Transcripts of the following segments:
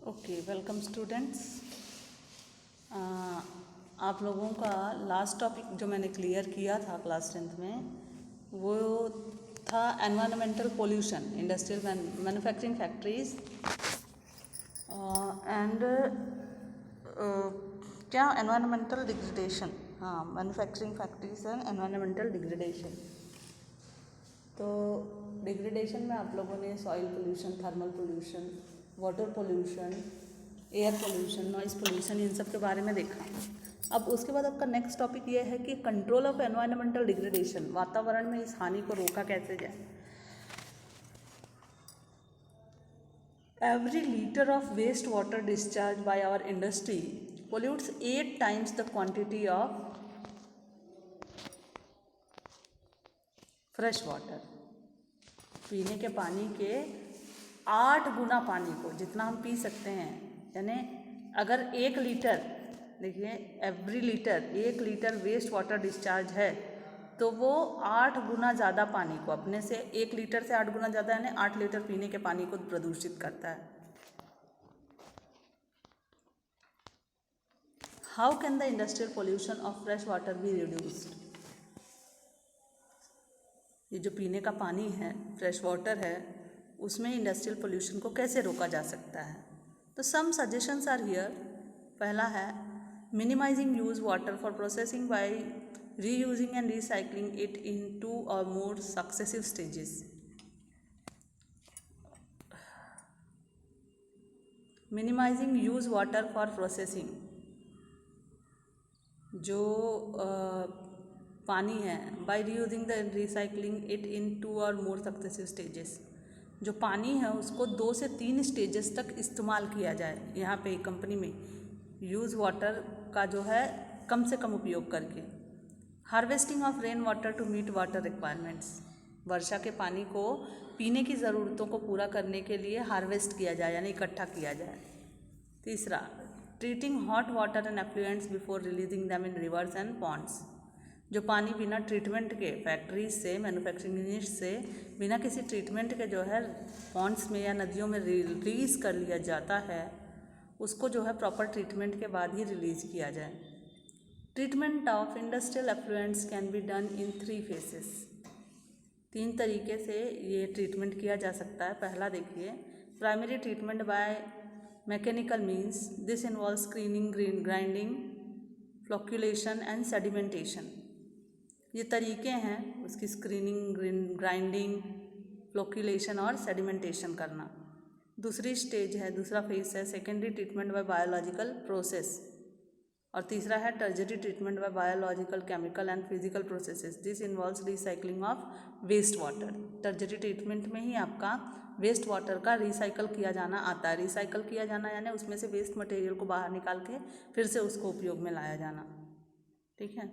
Okay, welcome students. आप लोगों का लास्ट टॉपिक जो मैंने क्लियर किया था क्लास 10th में वो था environmental pollution, industrial manufacturing factories and क्या एनवायरमेंटल डिग्रेडेशन। हाँ, manufacturing factories and environmental degradation. तो डिग्रेडेशन में आप लोगों ने soil pollution, thermal pollution, water pollution, air pollution, noise pollution, इन सब के बारे में देखा। अब उसके बाद आपका नेक्स्ट टॉपिक ये है कि कंट्रोल ऑफ एनवायरमेंटल डिग्रेडेशन, वातावरण में इस हानि को रोका कैसे जाए। Every litre of waste water discharge by our industry pollutes 8 times the quantity of fresh water. पीने के पानी के 8 गुना पानी को जितना हम पी सकते हैं, यानी अगर 1 लीटर, देखिए every litre 1 litre waste water discharge है तो वो 8 गुना ज़्यादा पानी को, अपने से 1 लीटर से 8 गुना ज़्यादा यानी 8 लीटर पीने के पानी को प्रदूषित करता है। How can the industrial pollution of fresh water be reduced. ये जो पीने का पानी है, फ्रेश वाटर है, उसमें इंडस्ट्रियल पोल्यूशन को कैसे रोका जा सकता है। तो सम सजेशंस आर हियर। पहला है minimising use water for processing by reusing and recycling it in 2 or more successive stages. Minimising use water for processing, जो पानी है, by reusing the recycling it in 2 or more successive stages, जो पानी है उसको 2 से 3 स्टेजेस तक इस्तेमाल किया जाए। यहाँ पे कंपनी में यूज़ वाटर का जो है कम से कम उपयोग करके। Harvesting of rain water to meet water requirements, वर्षा के पानी को पीने की ज़रूरतों को पूरा करने के लिए हार्वेस्ट किया जाए यानी इकट्ठा किया जाए। तीसरा, treating hot water and effluents before releasing them in rivers and ponds, जो पानी बिना ट्रीटमेंट के फैक्ट्रीज से, मैन्युफैक्चरिंग यूनिट से बिना किसी ट्रीटमेंट के जो है पॉन्ड्स में या नदियों में रिलीज़ कर लिया जाता है, उसको जो है प्रॉपर ट्रीटमेंट के बाद ही रिलीज़ किया जाए। Treatment of industrial effluents can be done in 3 phases। 3 तरीके से ये ट्रीटमेंट किया जा सकता है। पहला देखिए, primary treatment by mechanical means, this involve screening, grinding, flocculation and sedimentation. ये तरीके हैं उसकी स्क्रीनिंग, ग्राइंडिंग, फ्लोक्यूलेशन और सेडिमेंटेशन करना। दूसरी स्टेज है, दूसरा फेज है secondary treatment by biological process, और तीसरा है tertiary treatment by biological, chemical and physical processes. This involves recycling of waste water. Tertiary treatment में ही आपका वेस्ट वाटर का रिसाइकल किया जाना आता है। रिसाइकल किया जाना यानी उसमें से वेस्ट मटेरियल को बाहर निकाल के फिर से उसको उपयोग में लाया जाना। ठीक है।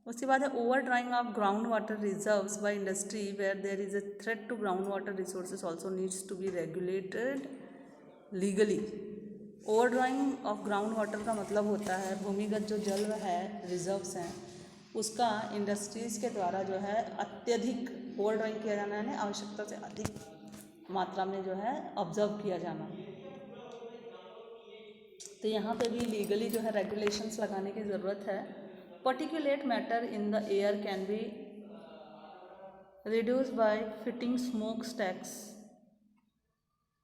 उसके बाद है over drawing of ground water reserves by industry where there is a threat to ground water resources also needs to be regulated legally. Over drawing of ground water का मतलब होता है भूमिगत जो जल है, रिजर्व्स हैं, उसका इंडस्ट्रीज़ के द्वारा जो है अत्यधिक ओवर ड्राइंग किया जाना यानी आवश्यकता से अधिक मात्रा में जो है ऑब्जर्व किया जाना। तो यहाँ पे भी लीगली जो है रेगुलेशंस लगाने की ज़रूरत है। Particulate matter in the air can be reduced by fitting smokestacks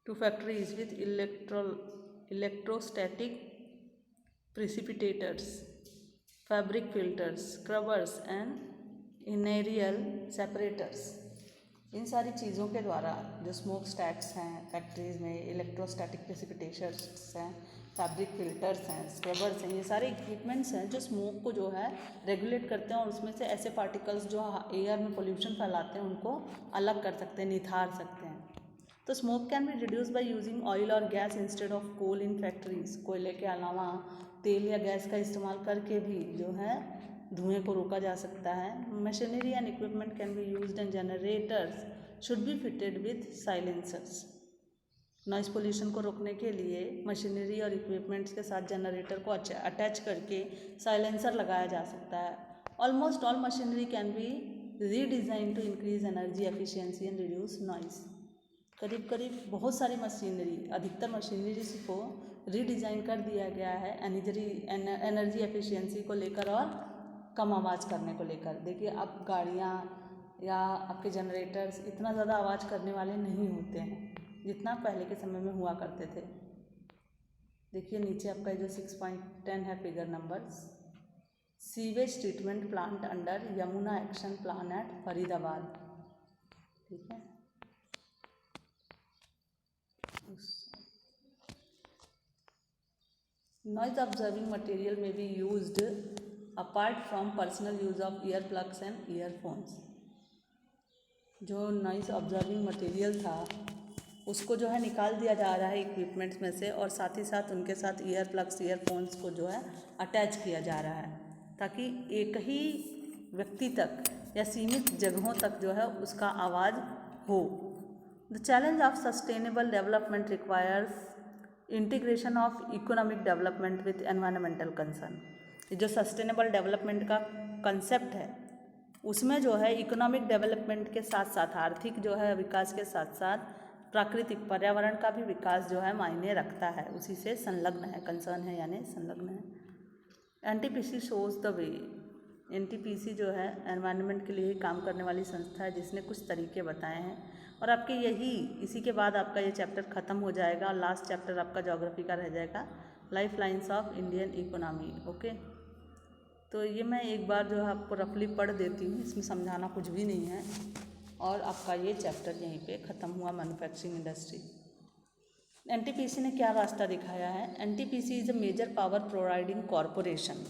to factories with electrostatic precipitators, fabric filters, scrubbers and inertial separators। इन सारी चीज़ों के द्वारा जो स्मोक स्टैक्स हैं फैक्ट्रीज़ में, इलेक्ट्रोस्टैटिक प्रेसिपिटेशंस हैं, फैब्रिक फिल्टर्स हैं, स्क्रबर्स हैं, ये सारे इक्विपमेंट्स हैं जो स्मोक को जो है रेगुलेट करते हैं और उसमें से ऐसे पार्टिकल्स जो एयर में पोल्यूशन फैलाते हैं उनको अलग कर सकते हैं, निथार सकते हैं। तो smoke can be reduce by using oil और gas instead of coal in factories. कोयले के अलावा तेल या गैस का इस्तेमाल करके भी जो है धुएं को रोका जा सकता है। Machinery and equipment can be used and generators should be fitted with silencers. Noise pollution को रोकने के लिए मशीनरी और इक्विपमेंट्स के साथ जनरेटर को अटैच करके साइलेंसर लगाया जा सकता है। Almost all machinery can be redesign to increase energy efficiency and reduce noise. करीब करीब बहुत सारी मशीनरी, अधिकतर मशीनरीज को रीडिज़ाइन कर दिया गया है एनर्जी एफिशिएंसी को लेकर और कम आवाज़ करने को लेकर। देखिए अब गाड़ियाँ या आपके जनरेटर्स इतना ज़्यादा आवाज़ करने वाले नहीं होते हैं जितना पहले के समय में हुआ करते थे। देखिए नीचे आपका जो 6.10 है figure number, sewage treatment plant under Yamuna action plan at Faridabad, ठीक है। Noise observing material may be used apart from personal use of earplugs and earphones। जो नॉइज़ ऑब्जर्विंग मटेरियल था उसको जो है निकाल दिया जा रहा है इक्विपमेंट्स में से, और साथ ही साथ उनके साथ ईयर प्लग्स ईयरफोन्स को जो है अटैच किया जा रहा है ताकि एक ही व्यक्ति तक या सीमित जगहों तक जो है उसका आवाज़ हो। The challenge of sustainable development requires integration of economic development with environmental concern. जो सस्टेनेबल डेवलपमेंट का कंसेप्ट है उसमें जो है इकोनॉमिक डेवलपमेंट के साथ साथ आर्थिक जो है विकास के साथ साथ प्राकृतिक पर्यावरण का भी विकास जो है मायने रखता है, उसी से संलग्न है, कंसर्न है यानी संलग्न है। NTPC shows the way. NTPC जो है एनवायरनमेंट के लिए काम करने वाली संस्था है जिसने कुछ तरीके बताए हैं, और आपके इसी के बाद आपका ये चैप्टर ख़त्म हो जाएगा और लास्ट चैप्टर आपका ज्योग्राफी का रह जाएगा, life lines of Indian economy. Okay, तो ये मैं एक बार जो है आपको रफली पढ़ देती हूँ, इसमें समझाना कुछ भी नहीं है, और आपका ये चैप्टर यहीं पे ख़त्म हुआ, मैन्युफैक्चरिंग इंडस्ट्री। एनटीपीसी ने क्या रास्ता दिखाया है? NTPC is a major power providing corporation.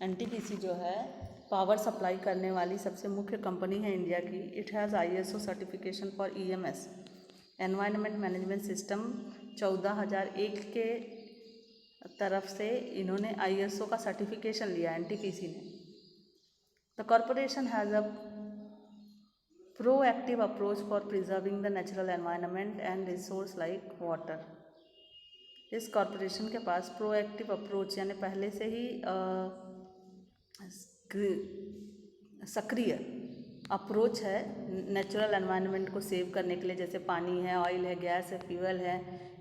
NTPC जो है पावर सप्लाई करने वाली सबसे मुख्य कंपनी है इंडिया की। It has ISO certification for EMS environment management system 14001 के तरफ से इन्होंने ISO का सर्टिफिकेशन लिया एनटीपीसी ने। The corporation has a proactive approach for preserving the natural environment and resource like water. इस कॉरपोरेशन के पास प्रोएक्टिव अप्रोच यानी पहले से ही सक्रिय अप्रोच है नेचुरल एनवायरनमेंट को सेव करने के लिए, जैसे पानी है, ऑयल है, गैस है, फ्यूल है,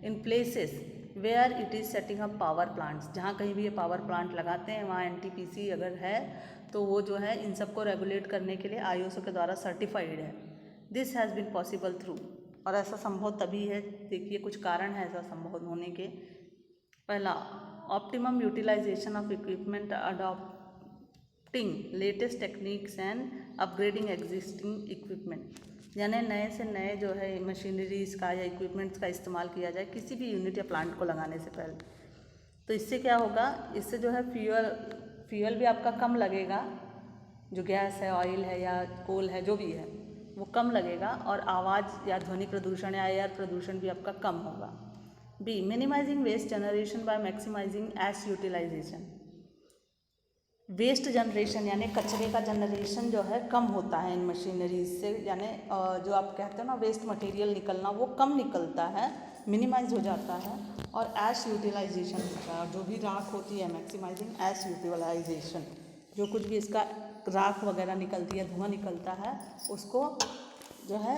in places where it is setting up power plants. जहाँ कहीं भी ये पावर प्लांट लगाते हैं वहाँ एनटीपीसी अगर है तो वो जो है इन सबको रेगुलेट करने के लिए ISO के द्वारा सर्टिफाइड है। This has been possible through, और ऐसा संभव तभी है, देखिए कुछ कारण है ऐसा संभव होने के। पहला, optimum utilisation of equipment, adopting latest techniques and upgrading existing equipment, यानी नए से नए जो है मशीनरीज का या इक्विपमेंट्स का इस्तेमाल किया जाए किसी भी यूनिट या प्लांट को लगाने से पहले। तो इससे क्या होगा, इससे जो है फ्यूल भी आपका कम लगेगा, जो गैस है, ऑयल है या कोल है, जो भी है वो कम लगेगा, और आवाज़ या ध्वनि प्रदूषण या एयर प्रदूषण भी आपका कम होगा। B, minimising waste generation by maximising ash utilisation. Waste generation यानी कचरे का जनरेशन जो है कम होता है इन मशीनरीज से, यानी जो आप कहते हो ना वेस्ट मटेरियल निकलना, वो कम निकलता है, मिनिमाइज हो जाता है, और ऐश यूटिलाइजेशन होता है। जो भी राख होती है, मैक्सिमाइजिंग ऐश यूटिलाइजेशन, जो कुछ भी इसका राख वगैरह निकलती है, धुआं निकलता है, उसको जो है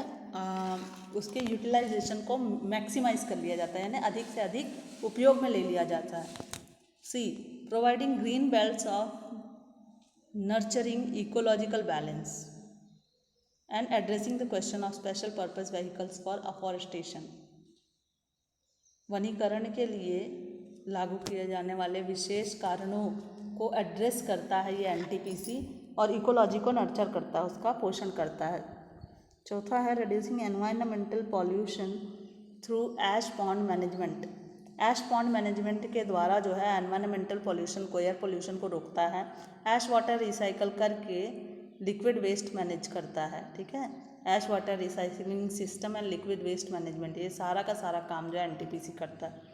उसके यूटिलाइजेशन को मैक्सिमाइज कर लिया जाता है, यानी अधिक से अधिक उपयोग में ले लिया जाता है। C, providing green belts of nurturing ecological balance and addressing the question of special purpose vehicles for afforestation. वनीकरण के लिए लागू किए जाने वाले विशेष कारणों को एड्रेस करता है ये एनटीपीसी, और इकोलॉजी को नर्चर करता है, उसका पोषण करता है। चौथा है reducing environmental pollution through ash pond management. Ash pond management के द्वारा जो है एनवायरनमेंटल पॉल्यूशन को, एयर पॉल्यूशन को रोकता है। ऐश वाटर रिसाइकल करके लिक्विड वेस्ट मैनेज करता है, ठीक है। Ash water recycling system and liquid waste management, ये सारा का सारा काम जो है एनटीपीसी करता है।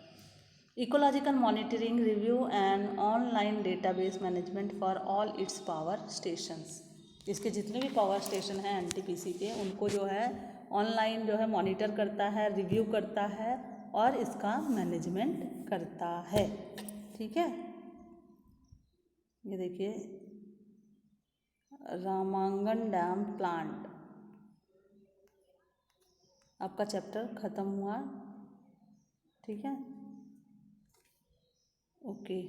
Ecological monitoring, review and online database management for all it's power stations. इसके जितने भी पावर स्टेशन हैं एनटीपीसी के, उनको जो है ऑनलाइन जो है मॉनिटर करता है, रिव्यू करता है और इसका मैनेजमेंट करता है, ठीक है। ये देखिए रामांगन डैम प्लांट, आपका चैप्टर ख़त्म हुआ। ठीक है, ओके।